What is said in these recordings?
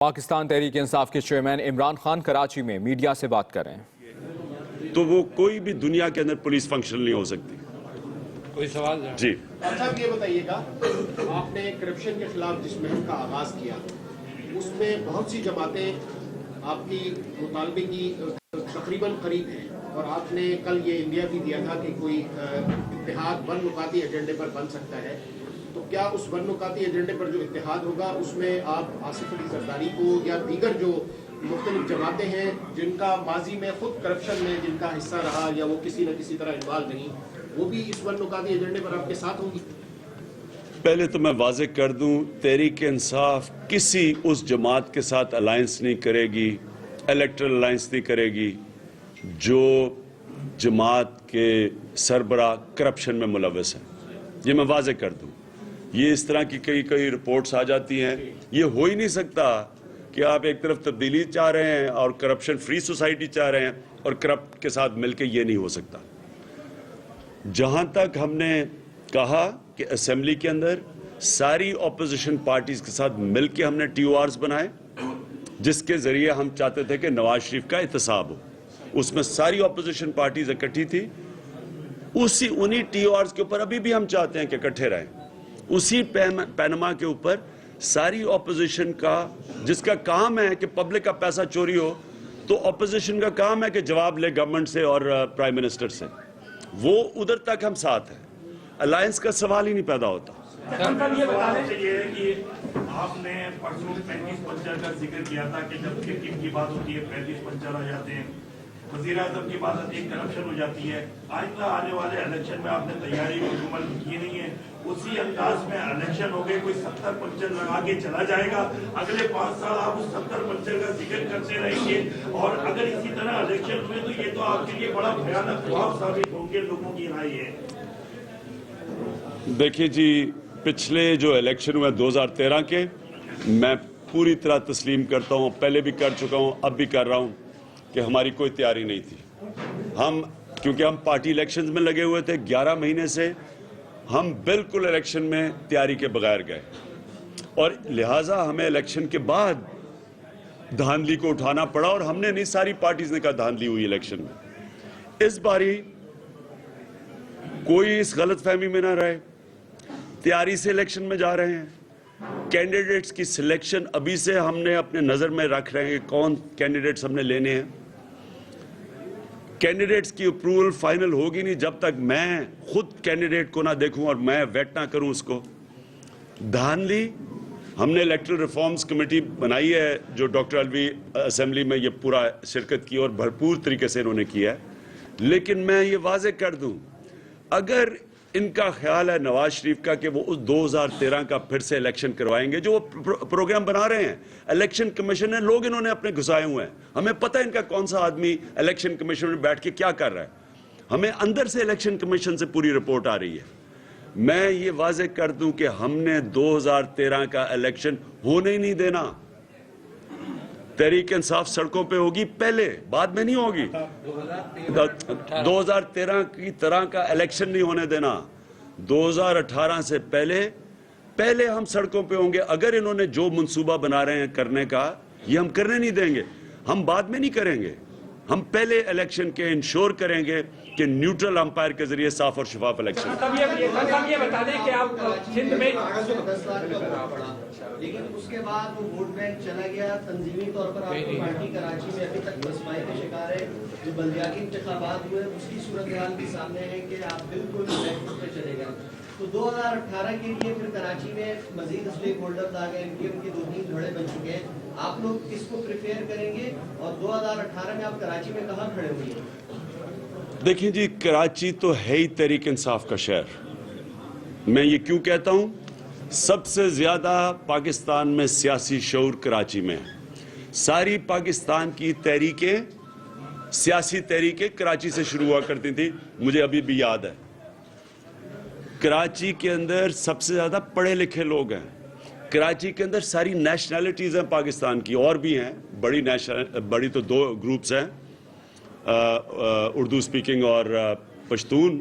پاکستان تحریک انصاف کے چیئرمین عمران خان کراچی میں میڈیا سے بات کر رہے ہیں تو وہ کوئی بھی دنیا کے اندر پولیس فنکشن نہیں ہو سکتی. کوئی سوال جی صاحب یہ بتائیے گا، آپ نے کرپشن کے خلاف جس مہم کا آغاز کیا اس میں بہت سی جماعتیں آپ کی مطالبے کی تقریباً قریب ہیں، اور آپ نے کل یہ انڈیا بھی دیا تھا کہ کوئی اتحاد ون نکاتی ایجنڈے پر بن سکتا ہے. تو کیا اس ون نکاتی ایجنڈے پر جو اتحاد ہوگا اس میں آپ آصف علی زرداری کو یا دیگر جو مختلف جماعتیں ہیں جن کا ماضی میں خود کرپشن میں جن کا حصہ رہا یا وہ کسی نہ کسی طرح انوالو نہیں، وہ بھی اس ون نکاتی ایجنڈے پر آپ کے ساتھ ہوں گی؟ پہلے تو میں واضح کر دوں، تحریک انصاف کسی اس جماعت کے ساتھ الائنس نہیں کرے گی، الیکٹرل الائنس نہیں کرے گی جو جماعت کے سربراہ کرپشن میں ملوث ہیں. یہ میں واضح کر دوں. یہ اس طرح کی کئی رپورٹس آ جاتی ہیں. یہ ہو ہی نہیں سکتا کہ آپ ایک طرف تبدیلی چاہ رہے ہیں اور کرپشن فری سوسائٹی چاہ رہے ہیں اور کرپٹ کے ساتھ مل کے، یہ نہیں ہو سکتا. جہاں تک ہم نے کہا کہ اسمبلی کے اندر ساری اپوزیشن پارٹیز کے ساتھ مل کے ہم نے ٹی او آرز بنائے جس کے ذریعے ہم چاہتے تھے کہ نواز شریف کا احتساب ہو. اس میں ساری اپوزیشن پارٹیز اکٹھی تھی. انہی ٹی او آرز کے اوپر ابھی بھی ہم چاہتے ہیں کہ اکٹھے رہیں. اسی پینما کے اوپر ساری اپوزیشن کا، جس کا کام ہے کہ پبلک کا پیسہ چوری ہو، تو اپوزیشن کا کام ہے کہ جواب لے گورنمنٹ سے اور پرائم منسٹر سے. وہ ادھر تک ہم ساتھ ہیں. الائنس کا سوال ہی نہیں پیدا ہوتا. یہ ہے کہ آپ نے پرسوں 35-50 کا ذکر کیا تھا کہ جب کرکٹ کی بات ہوتی ہے 35-50 آ جاتے ہیں، وزیر اعظم کی بات ایک کرپشن ہو جاتی ہے. آئندہ آنے والے الیکشن میں آپ نے تیاری مکمل کی نہیں ہے. اسی انداز میں الیکشن ہو گئے، کوئی 70-75 لگا کے چلا جائے گا. اگلے 5 سال آپ اس 70-75 کا ذکر کرتے رہیں گے، اور اگر اسی طرح الیکشن ہوئے تو یہ تو آپ کے لیے بڑا بھیانک خواب ثابت ہوں گے. لوگوں کی رائے ہے. دیکھیے جی، پچھلے جو الیکشن ہوئے 2013 کے، میں پوری طرح تسلیم کرتا ہوں، پہلے بھی کر چکا ہوں، اب بھی کر رہا ہوں، کہ ہماری کوئی تیاری نہیں تھی. کیونکہ ہم پارٹی الیکشنز میں لگے ہوئے تھے 11 مہینے سے، ہم بالکل الیکشن میں تیاری کے بغیر گئے، اور لہٰذا ہمیں الیکشن کے بعد دھاندلی کو اٹھانا پڑا، اور ہم نے نہیں، ساری پارٹیز نے کہا دھاندلی ہوئی الیکشن میں. اس باری کوئی اس غلط فہمی میں نہ رہے. تیاری سے الیکشن میں جا رہے ہیں. کینڈیڈیٹس کی سلیکشن ابھی سے ہم نے اپنے نظر میں رکھ رہے ہیں کہ کون کینڈیڈیٹس ہم نے لینے ہیں. کینڈیڈیٹس کی اپروول فائنل ہوگی نہیں جب تک میں خود کینڈیڈیٹ کو نہ دیکھوں اور میں ویٹ نہ کروں اس کو. دھاندلی، ہم نے الیکٹرل ریفارمز کمیٹی بنائی ہے جو ڈاکٹر الوی اسمبلی میں یہ پورا شرکت کی اور بھرپور طریقے سے انہوں نے کیا ہے. لیکن میں یہ واضح کر دوں، اگر ان کا خیال ہے نواز شریف کا کہ وہ اس 2013 کا پھر سے الیکشن کروائیں گے، جو وہ پروگرام بنا رہے ہیں، الیکشن کمیشن ہے، لوگ انہوں نے اپنے گھسائے ہوئے ہیں. ہمیں پتہ ہے ان کا کون سا آدمی الیکشن کمیشن میں بیٹھ کے کیا کر رہا ہے. ہمیں اندر سے الیکشن کمیشن سے پوری رپورٹ آ رہی ہے. میں یہ واضح کر دوں کہ ہم نے 2013 کا الیکشن ہونے ہی نہیں دینا. تحریک انصاف سڑکوں پہ ہوگی پہلے، بعد میں نہیں ہوگی. 2013 کی طرح کا الیکشن نہیں ہونے دینا. 2018 سے پہلے ہم سڑکوں پہ ہوں گے. اگر انہوں نے جو منصوبہ بنا رہے ہیں کرنے کا، یہ ہم کرنے نہیں دیں گے. ہم بعد میں نہیں کریں گے. ہم پہلے الیکشن کے انشور کریں گے کہ نیوٹرل امپائر کے ذریعے صاف اور شفاف الیکشن. یہ بتا دیں کہ آپ سندھ میں، لیکن اس کے بعد وہ ووٹ بینک چلا گیا. تنظیمی طور پر آپ کی پارٹی کراچی میں ابھی تک مسمائی کا شکار ہے. جو بلدیاتی انتخابات ہوئے اس کی صورتحال بھی سامنے ہے کہ آپ بالکل بیک فٹ پہ چلے گئے. تو 2018 کے لیے پھر کراچی میں مزید اسٹیک ہولڈرز آ گئے، ان کے 2-3 گھڑے بن چکے ہیں. آپ لوگ کس کو پریفیئر کریں گے، اور 2018 میں آپ کراچی میں کہاں کھڑے ہوئے ہیں؟ دیکھیں جی، کراچی تو ہے ہی تحریک انصاف کا شہر. میں یہ کیوں کہتا ہوں؟ سب سے زیادہ پاکستان میں سیاسی شعور کراچی میں ہے. ساری پاکستان کی تحریکیں، سیاسی تحریکیں کراچی سے شروع ہوا کرتی تھیں. مجھے ابھی بھی یاد ہے، کراچی کے اندر سب سے زیادہ پڑھے لکھے لوگ ہیں. کراچی کے اندر ساری نیشنلٹیز ہیں پاکستان کی، اور بھی ہیں بڑی تو 2 گروپس ہیں، اردو سپیکنگ اور پشتون.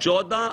14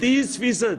30%,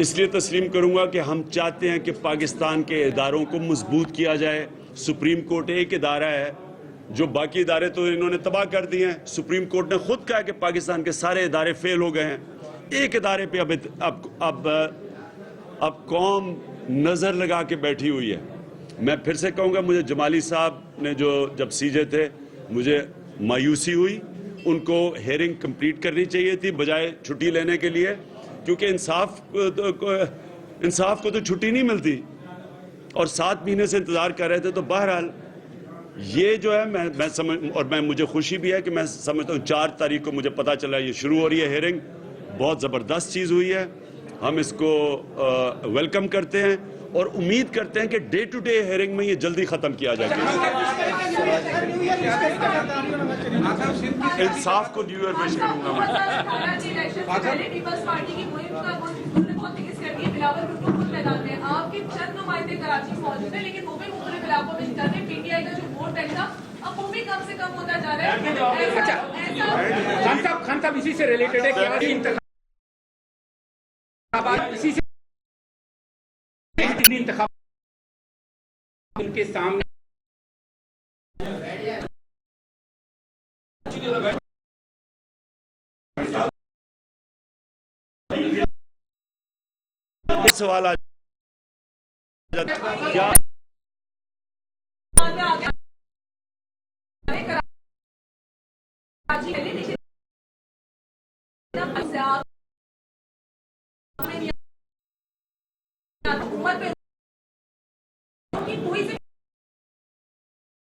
اس لیے تسلیم کروں گا کہ ہم چاہتے ہیں کہ پاکستان کے اداروں کو مضبوط کیا جائے. سپریم کورٹ ایک ادارہ ہے جو باقی ادارے تو انہوں نے تباہ کر دیے ہیں. سپریم کورٹ نے خود کہا کہ پاکستان کے سارے ادارے فیل ہو گئے ہیں. ایک ادارے پہ اب قوم نظر لگا کے بیٹھی ہوئی ہے. میں پھر سے کہوں گا, مجھے جمالی صاحب نے جب سی جے تھے مجھے مایوسی ہوئی. ان کو ہیئرنگ کمپلیٹ کرنی چاہیے تھی بجائے چھٹی لینے کے لیے, کیونکہ انصاف کو تو چھٹی نہیں ملتی اور 7 مہینے سے انتظار کر رہے تھے. تو بہرحال یہ جو ہے میں سمجھ, اور مجھے خوشی بھی ہے کہ میں سمجھتا ہوں 4 تاریخ کو مجھے پتا چلا یہ شروع ہو رہی ہے ہیئرنگ. بہت زبردست چیز ہوئی ہے, ہم اس کو ویلکم کرتے ہیں اور امید کرتے ہیں کہ ڈے ٹو ڈے ہیئرنگ میں یہ جلدی ختم کیا جائے گا. انصاف کو نیو ایئر وش کروں گا میں. پیپلز پارٹی کی مہم کا بہت تیز کر دی ہے. بلاول بھٹو خود میدان میں, آپ کے چند نمائندے کراچی موجود ہیں لیکن وہ بھی مختلف علاقوں میں کر رہے ہیں. پی ٹی آئی کا جو ووٹ بینک تھا اب وہ بھی کم سے کم ہوتا جا رہا ہے. خان صاحب اسی سے ریلیٹڈ ہے کہ انتخابات اسی سے انتخاب ان کے سامنے سوال کیا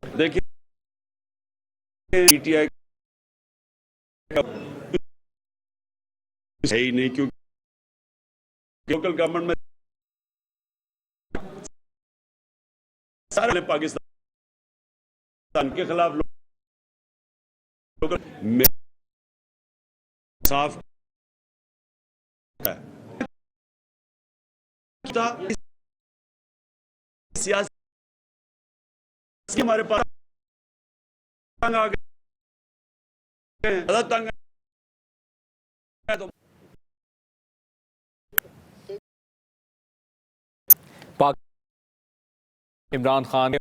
دیکھیے پی ٹی آئی صحیح نہیں, کیونکہ لوکل گورنمنٹ میں سارے پاکستان کے خلاف صاف سیاسی ہمارے پاس تنگ آ گئے, تنگ عمران خان